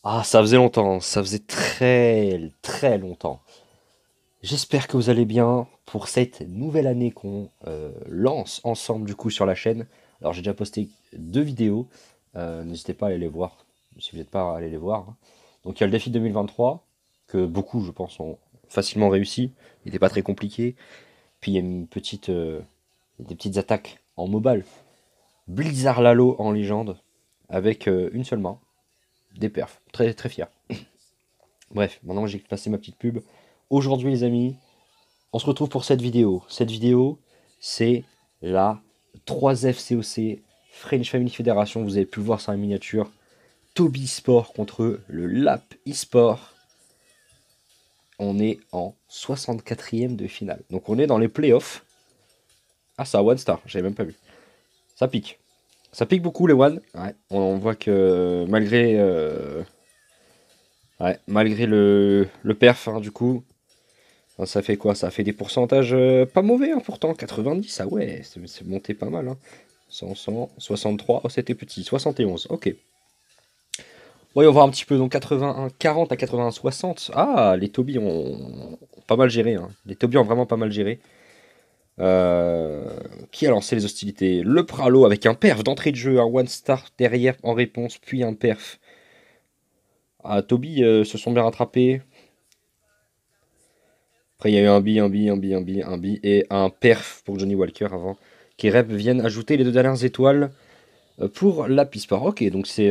Ah, ça faisait longtemps, ça faisait très très longtemps. J'espère que vous allez bien pour cette nouvelle année qu'on lance ensemble du coup sur la chaîne. Alors j'ai déjà posté 2 vidéos, n'hésitez pas à aller les voir si vous n'êtes pas allé les voir, hein. Donc il y a le défi 2023 que beaucoup je pense ont facilement réussi, il n'était pas très compliqué. Puis il y a des petites attaques en mobile. Blizzard Lalo en légende avec une seule main, des perfs, très très fier. Bref, maintenant j'ai passé ma petite pub. Aujourd'hui les amis, on se retrouve pour cette vidéo. Cette vidéo, c'est la 3FCOC French Family Federation. Vous avez pu le voir sur la miniature. Toby Sport contre le Lap eSport. On est en 64e de finale. Donc on est dans les playoffs. Ah ça, One Star, j'avais même pas vu. Ça pique. Ça pique beaucoup les One. Ouais, on voit que malgré le perf, hein, du coup, enfin, ça fait quoi? Ça fait des pourcentages pas mauvais, hein, pourtant. 90, ah ouais, c'est monté pas mal, hein. 100, 63, oh c'était petit. 71, ok. Voyons voir un petit peu. Donc 81, 40 à 81, 60. Ah, les Toby ont pas mal géré, hein. Les Toby ont vraiment pas mal géré. Qui a lancé les hostilités? Le Pralo avec un perf d'entrée de jeu, un one star derrière en réponse, puis un perf. Ah, Toby se sont bien rattrapés. Après, il y a eu un bi, un bi, un bi, un bi, un bi et un perf pour Johnny Walker avant. Qui Rep viennent ajouter les 2 dernières étoiles pour la Sport. Ok, donc c'est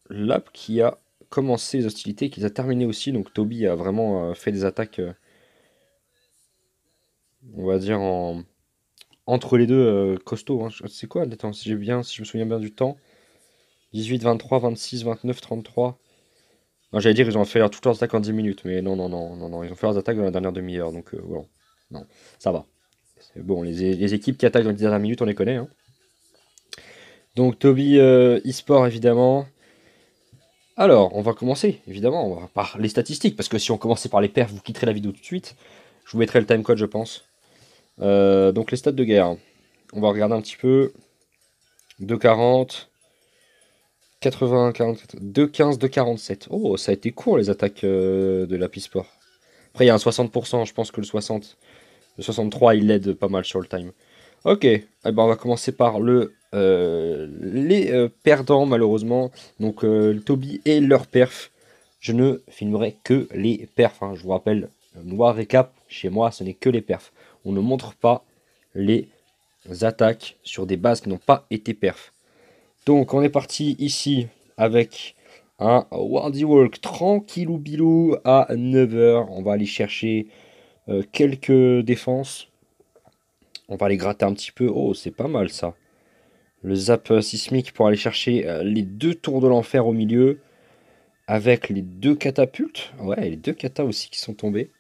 Lap qui a commencé les hostilités et qui les a terminées aussi. Donc Toby a vraiment fait des attaques, on va dire, entre les deux costauds, hein. C'est quoi, attends, si je me souviens bien du temps. 18, 23, 26, 29, 33. Non, j'allais dire, ils ont fait toutes leurs attaques en 10 minutes, mais non, non, non, non, non, ils ont fait leurs attaques dans la dernière demi-heure, donc voilà. Non, ça va. C'est bon, les équipes qui attaquent dans les 10 dernières minutes, on les connaît, hein. Donc Toby eSport, évidemment. Alors, on va commencer, évidemment, par les statistiques, parce que si on commençait par les perfs, vous quitterez la vidéo tout de suite. Je vous mettrai le timecode, je pense. Donc les stats de guerre. On va regarder un petit peu. 2,40, 80, 44, 2,15, 2,47. Oh, ça a été court les attaques de la Sport. Après, il y a un 60%, je pense que le 63, il l'aide pas mal sur le time. Ok, eh ben, on va commencer par les perdants, malheureusement. Donc, le Toby et leur perf. Je ne filmerai que les perfs, hein. Je vous rappelle, noir récap, chez moi, ce n'est que les perfs. On ne montre pas les attaques sur des bases qui n'ont pas été perfs. Donc, on est parti ici avec un Wordy Work tranquillou bilou à 9h. On va aller chercher quelques défenses. On va les gratter un petit peu. Oh, c'est pas mal ça. Le zap sismique pour aller chercher les 2 tours de l'enfer au milieu. Avec les 2 catapultes. Ouais, les 2 katas aussi qui sont tombés.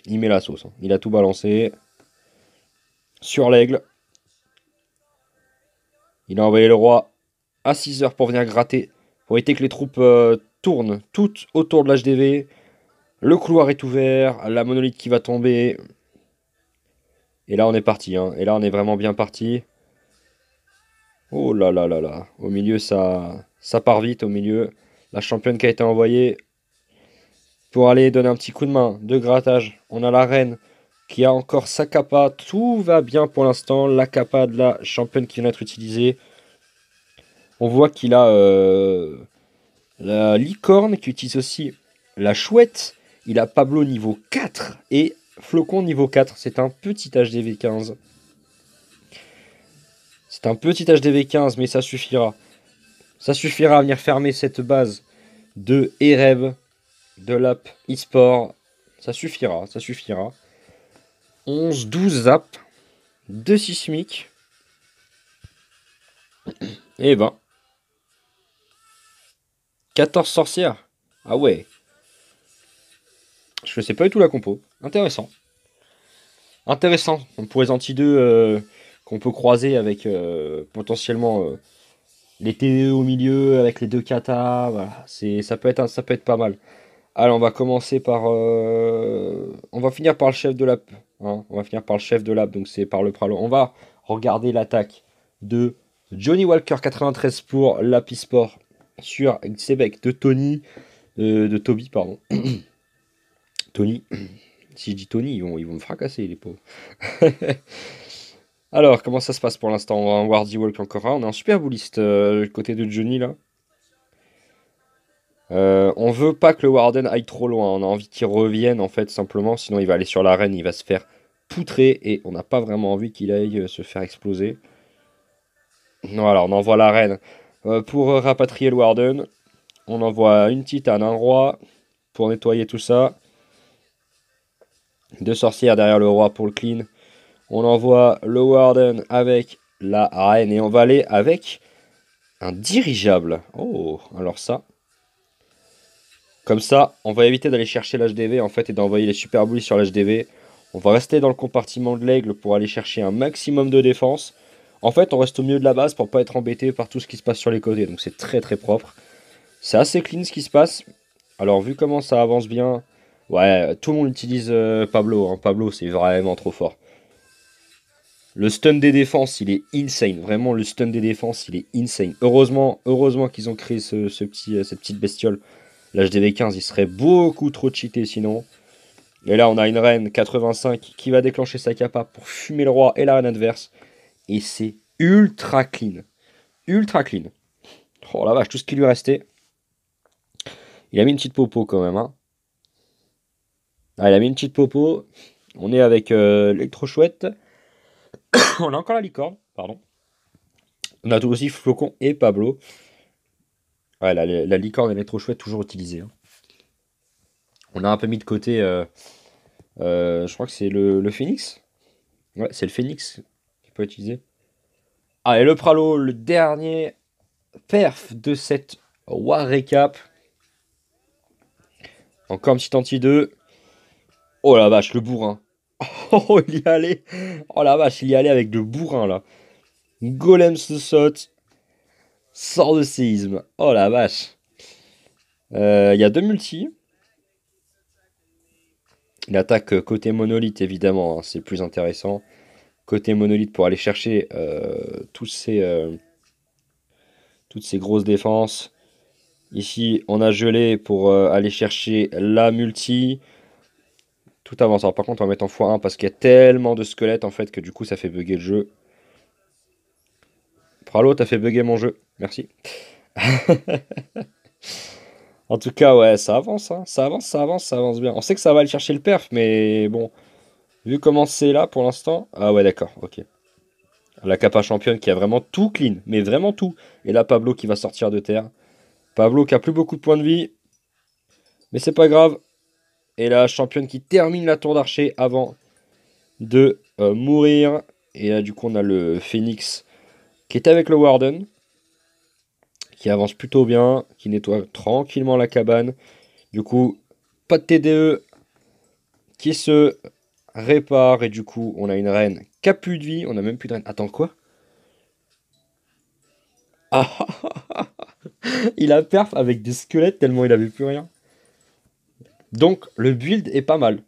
Il met la sauce, hein. Il a tout balancé. Sur l'aigle. Il a envoyé le roi à 6h pour venir gratter. Pour éviter que les troupes tournent toutes autour de l'HDV. Le couloir est ouvert. La monolithe qui va tomber. Et là, on est parti, hein. Et là, on est vraiment bien parti. Oh là là là là. Au milieu, ça part vite. Au milieu, la championne qui a été envoyée pour aller donner un petit coup de main de grattage. On a la reine qui a encore sa capa. Tout va bien pour l'instant. La capa de la championne qui vient d'être utilisée. On voit qu'il a la licorne qui utilise aussi la chouette. Il a Pablo niveau 4 et Flocon niveau 4. C'est un petit HDV 15. C'est un petit HDV 15, mais ça suffira. Ça suffira à venir fermer cette base de Ereb, de l'App eSport. Ça suffira, ça suffira. 11, 12 zap, 2 sismiques. Et ben, 14 sorcières. Ah ouais, je ne sais pas du tout la compo. Intéressant. Intéressant. Pour les anti-2 qu'on peut croiser avec potentiellement les TE au milieu, avec les 2 katas. Voilà. Ça peut être pas mal. Alors, on va commencer par. On va finir par le chef de la. hein. On va finir par le chef de lab, donc c'est par le Pralo. On va regarder l'attaque de Johnny Walker 93 pour Lapisport sur Xebec de Tony, de Toby, pardon. Tony. Si je dis Tony, ils vont me fracasser, les pauvres. Alors, comment ça se passe pour l'instant? On va en Wardy Walk encore un. On est en super bouliste côté de Johnny là. On veut pas que le Warden aille trop loin. On a envie qu'il revienne en fait simplement. Sinon, il va aller sur l'arène, il va se faire poutrer et on n'a pas vraiment envie qu'il aille se faire exploser. Voilà, on envoie la reine pour rapatrier le Warden. On envoie une titane, un roi pour nettoyer tout ça. Deux sorcières derrière le roi pour le clean. On envoie le Warden avec la reine et on va aller avec un dirigeable. Oh, alors ça. Comme ça, on va éviter d'aller chercher l'HDV en fait et d'envoyer les super bullies sur l'HDV. On va rester dans le compartiment de l'aigle pour aller chercher un maximum de défense. En fait, on reste au milieu de la base pour pas être embêté par tout ce qui se passe sur les côtés. Donc c'est très très propre. C'est assez clean ce qui se passe. Alors vu comment ça avance bien, ouais, tout le monde utilise Pablo, hein. Pablo c'est vraiment trop fort. Le stun des défenses, il est insane. Vraiment, le stun des défenses, il est insane. Heureusement qu'ils ont créé cette petite bestiole. L'HDV 15, il serait beaucoup trop cheaté sinon. Et là, on a une reine 85 qui va déclencher sa capa pour fumer le roi et la reine adverse. Et c'est ultra clean. Ultra clean. Oh la vache, tout ce qui lui restait. Il a mis une petite popo quand même. Hein. Ah, il a mis une petite popo. On est avec l'électro-chouette. On a encore la licorne, pardon. On a tout aussi Flocon et Pablo. Ouais, la licorne elle est trop chouette, toujours utilisée. Hein. On a un peu mis de côté, je crois que c'est le Phoenix. Ouais, c'est le Phoenix qui peut utiliser. Ah, et le Pralo, le dernier perf de cette War Recap. Encore un petit anti-2. Oh la vache, le bourrin. Oh, il y allait. Oh la vache, il y allait avec le bourrin là. Golem se saute. Sort de séisme. Oh la vache. Il y a deux multis. Il attaque côté monolithe évidemment, hein, c'est plus intéressant. Côté monolithe pour aller chercher toutes ces grosses défenses. Ici, on a gelé pour aller chercher la multi. Tout avance. Alors, par contre, on va mettre en x1 parce qu'il y a tellement de squelettes en fait que du coup, ça fait bugger le jeu. Pralo, t'as fait bugger mon jeu. Merci. En tout cas, ouais, ça avance, hein. Ça avance bien. On sait que ça va aller chercher le perf, mais bon, vu comment c'est là pour l'instant. Ah ouais, d'accord, ok. La capa championne qui a vraiment tout clean, mais vraiment tout. Et là, Pablo qui va sortir de terre. Pablo qui a plus beaucoup de points de vie. Mais c'est pas grave. Et la championne qui termine la tour d'archer avant de mourir. Et là, du coup, on a le Phoenix qui est avec le Warden. Qui avance plutôt bien. Qui nettoie tranquillement la cabane. Du coup, pas de TDE qui se répare. Et du coup, on a une reine qui a plus de vie. On a même plus de reine. Attends, quoi? Ah, il a perf avec des squelettes tellement il avait plus rien. Donc le build est pas mal.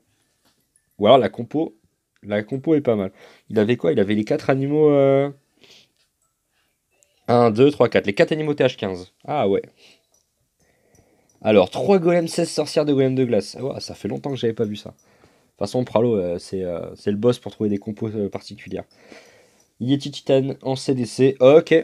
Ou alors la compo est pas mal. Il avait quoi? Il avait les 4 animaux 1, 2, 3, 4. Les 4 animaux TH15. Ah ouais. Alors 3 golems, 16 sorcières de golems de glace. Ah ouais, ça fait longtemps que j'avais pas vu ça. De toute façon, Pralo, c'est le boss pour trouver des compos particulières. Yeti Titan en CDC. Ok.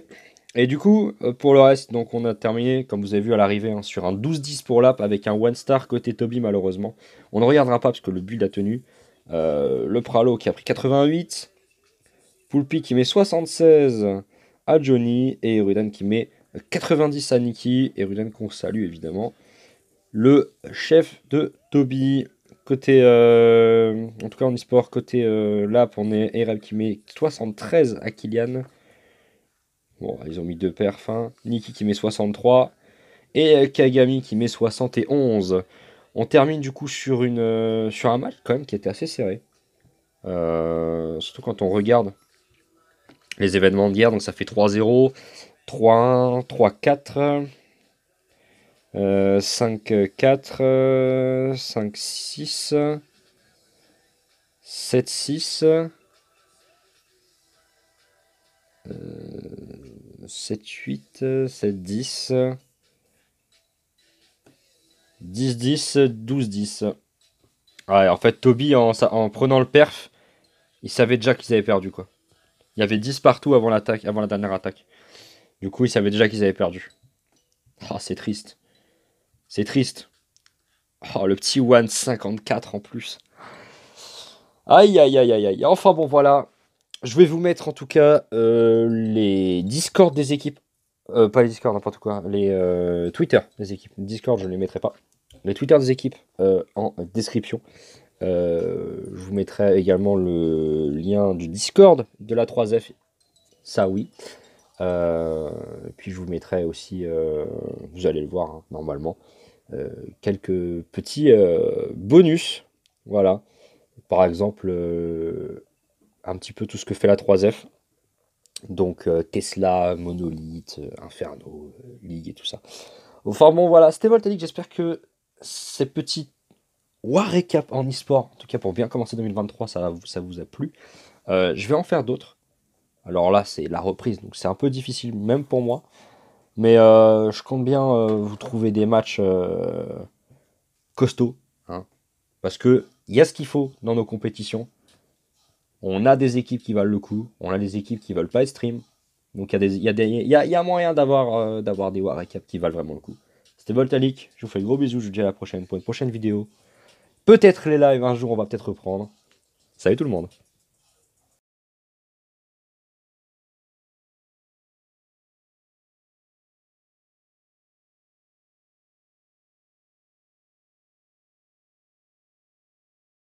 Et du coup, pour le reste, donc on a terminé, comme vous avez vu à l'arrivée, hein, sur un 12-10 pour l'app avec un 1 star côté Toby malheureusement. On ne regardera pas parce que le build a tenu. Le Pralo qui a pris 88. Poulpi qui met 76 à Johnny. Et Erudan qui met 90 à Nikki. Erudan qu'on salue évidemment. Le chef de Toby. Côté, en tout cas en e-sport, côté l'app, on est Ereb qui met 73 à Kylian. Bon, ils ont mis deux perfs. Hein. Nikki qui met 63. Et Kagami qui met 71. On termine du coup sur un match quand même qui était assez serré. Surtout quand on regarde les événements de guerre. Donc ça fait 3-0, 3-1, 3-4, 5-4, 5-6, 7-6. 7-8. 7-10. 10-10. 12-10. Ouais, en fait, Toby, en prenant le perf, il savait déjà qu'ils avaient perdu, quoi. Il y avait 10 partout avant l'attaque, avant la dernière attaque. Du coup, il savait déjà qu'ils avaient perdu. Oh, c'est triste. C'est triste. Oh, le petit One 54 en plus. Aïe, aïe, aïe, aïe, aïe. Enfin, bon, voilà. Je vais vous mettre, en tout cas, les Discord des équipes. Pas les Discord, n'importe quoi. Les Twitter des équipes. Discord, je ne les mettrai pas. Les Twitter des équipes en description. Je vous mettrai également le lien du Discord de la 3F. Ça, oui. Puis je vous mettrai aussi, vous allez le voir hein, normalement, quelques petits bonus. Voilà. Par exemple, un petit peu tout ce que fait la 3F. Donc Tesla, Monolith, Inferno, League et tout ça. Enfin bon voilà, c'était Voltanic, j'espère que ces petits war récap en e-sport, en tout cas pour bien commencer 2023, ça vous a plu. Je vais en faire d'autres. Alors là c'est la reprise, donc c'est un peu difficile même pour moi. Mais je compte bien vous trouver des matchs costauds. Hein, parce que il y a ce qu'il faut dans nos compétitions. On a des équipes qui valent le coup, on a des équipes qui veulent pas être stream. Donc il y a moyen d'avoir des war recap qui valent vraiment le coup. C'était Voltalic, je vous fais de gros bisous, je vous dis à la prochaine pour une prochaine vidéo. Peut-être les lives un jour, on va peut-être reprendre. Salut tout le monde.